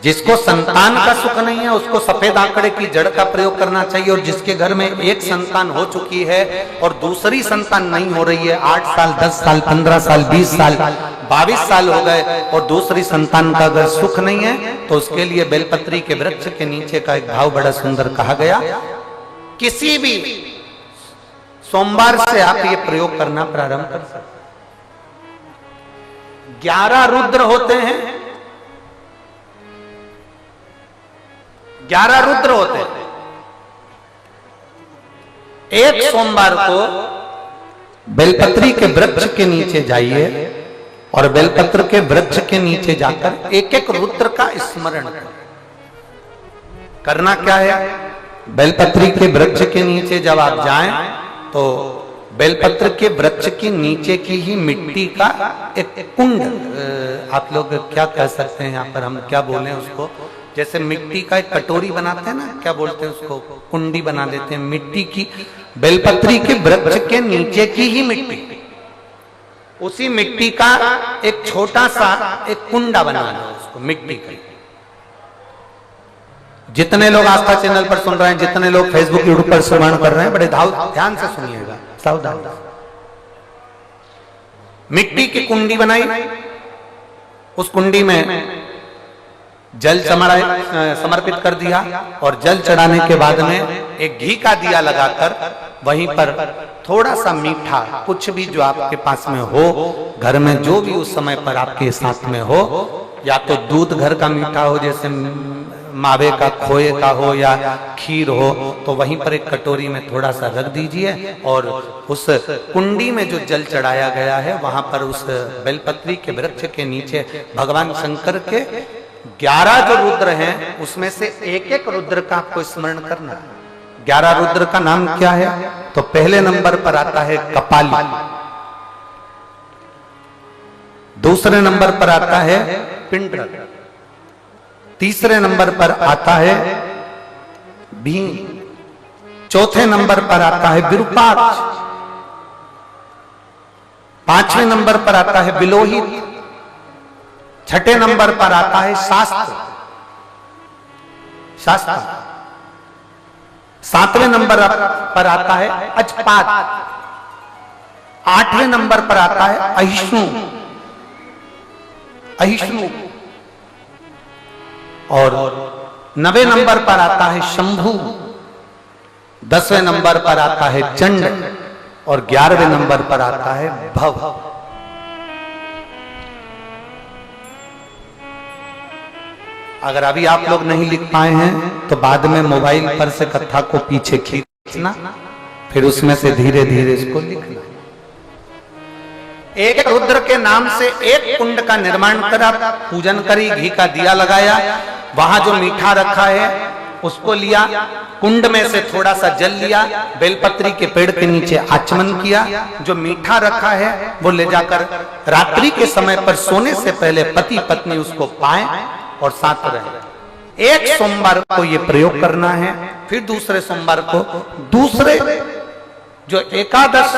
जिसको संतान का सुख नहीं है उसको सफेद आंकड़े की जड़ का प्रयोग करना चाहिए, और जिसके घर में एक संतान हो चुकी है और दूसरी संतान नहीं हो रही है, 8 साल 10 साल 15 साल 20 साल 22 साल हो गए और दूसरी संतान का अगर सुख नहीं है, तो उसके लिए बेलपत्री के वृक्ष के नीचे का एक भाव बड़ा सुंदर कहा गया। किसी भी सोमवार से आप ये प्रयोग करना प्रारंभ कर सकते। 11 रुद्र होते हैं, 11 रुद्र होते हैं। एक सोमवार को बेलपत्री के वृक्ष के नीचे जाइए और बेलपत्र के वृक्ष के नीचे जाकर एक एक रुद्र का स्मरण करें। करना क्या है, बेलपत्री के वृक्ष के नीचे जब आप जाएं तो बेलपत्र के वृक्ष के नीचे की ही मिट्टी का एक कुंड, आप लोग क्या कह सकते हैं यहाँ पर, हम क्या बोले उसको, जैसे मिट्टी का एक कटोरी बनाते हैं ना, क्या बोलते हैं उसको, कुंडी बना देते हैं मिट्टी की। बेलपत्री के वृक्ष के नीचे की ही मिट्टी, उसी मिट्टी का एक छोटा सा एक कुंडा बना दो उसको मिट्टी का। जितने लोग आस्था चैनल पर सुन रहे हैं, जितने लोग फेसबुक यूट्यूब पर श्रवण कर रहे हैं, बड़े ध्यान से सुनिएगा, सावधान। मिट्टी की कुंडी बनाई, उस कुंडी में जल समर्पित कर दिया और जल चढ़ाने के बाद में एक घी का दिया लगाकर वहीं पर थोड़ा सा मीठा, कुछ भी जो आपके पास में हो, घर में जो भी उस समय पर आपके साथ में हो, या तो दूध घर का मीठा हो जैसे मावे का, खोए का हो या खीर हो, तो वहीं पर एक कटोरी में थोड़ा सा रख दीजिए और उस कुंडी में जो जल चढ़ाया गया है वहां पर उस बेलपत्री के वृक्ष के नीचे भगवान शंकर के 11 जो रुद्र हैं उसमें से एक एक रुद्र का आपको स्मरण करना है। 11 रुद्र का नाम क्या है, तो पहले नंबर पर आता है कपाली, दूसरे नंबर पर आता है पिंडरक, तीसरे नंबर पर आता है भीम, चौथे नंबर पर आता है विरूपाक्ष, पांचवें नंबर पर आता है बिलोहित, छठे नंबर पर आता है शास्त्र, सातवें नंबर पर आता है अजपात, आठवें नंबर पर आता है अहिष्णु, और 9वें नंबर पर आता है शंभु, 10वें नंबर पर आता है चंड और 11वें नंबर पर आता है भव। अगर अभी आप लोग नहीं लिख पाए हैं तो बाद में मोबाइल पर से कथा को पीछे खींचना, फिर उसमें से धीरे धीरे इसको लिखना। एक रुद्र के नाम से एक कुंड का निर्माण करा, पूजन करी, घी का दिया लगाया, वहां जो मीठा रखा है उसको लिया, कुंड में से थोड़ा सा जल लिया, बेलपत्री के पेड़ के नीचे आचमन किया, जो मीठा रखा है वो ले जाकर रात्रि के समय पर सोने से पहले पति पत्नी उसको पाएं और साथ रहे। एक सोमवार को ये प्रयोग करना है, फिर दूसरे सोमवार को दूसरे जो एकादश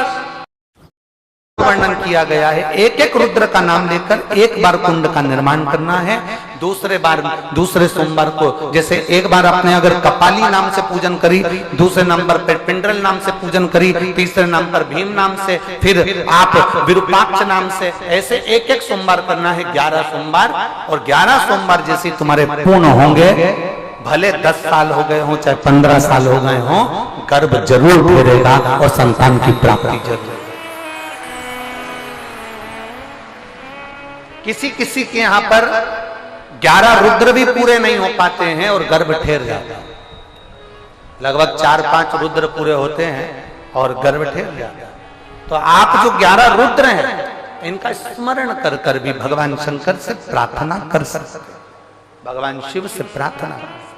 वर्णन किया गया है, एक एक रुद्र का नाम लेकर एक बार कुंड का निर्माण करना है। दूसरे सोमवार को जैसे एक बार आपने अगर कपाली नाम से पूजन करी, दूसरे नंबर पर पिंडरल नाम से पूजन करी, तीसरे नाम पर भीम नाम से, फिर आप विरूपाक्ष नाम से, ऐसे एक एक सोमवार करना है। 11 सोमवार, और 11 सोमवार जैसे तुम्हारे पूर्ण होंगे, भले 10 साल हो गए हो चाहे 15 साल हो गए हो, गर्भ जरूर फेरेगा और संतान की प्राप्ति जरूर। किसी किसी के यहाँ पर 11 रुद्र भी पूरे नहीं हो पाते हैं और गर्भ ठहर जाता है। लगभग 4-5 रुद्र पूरे होते हैं और गर्भ ठहर जाता है। तो आप जो 11 रुद्र हैं इनका स्मरण कर कर भी भगवान शंकर से प्रार्थना कर सकते, भगवान शिव से प्रार्थना कर सकते।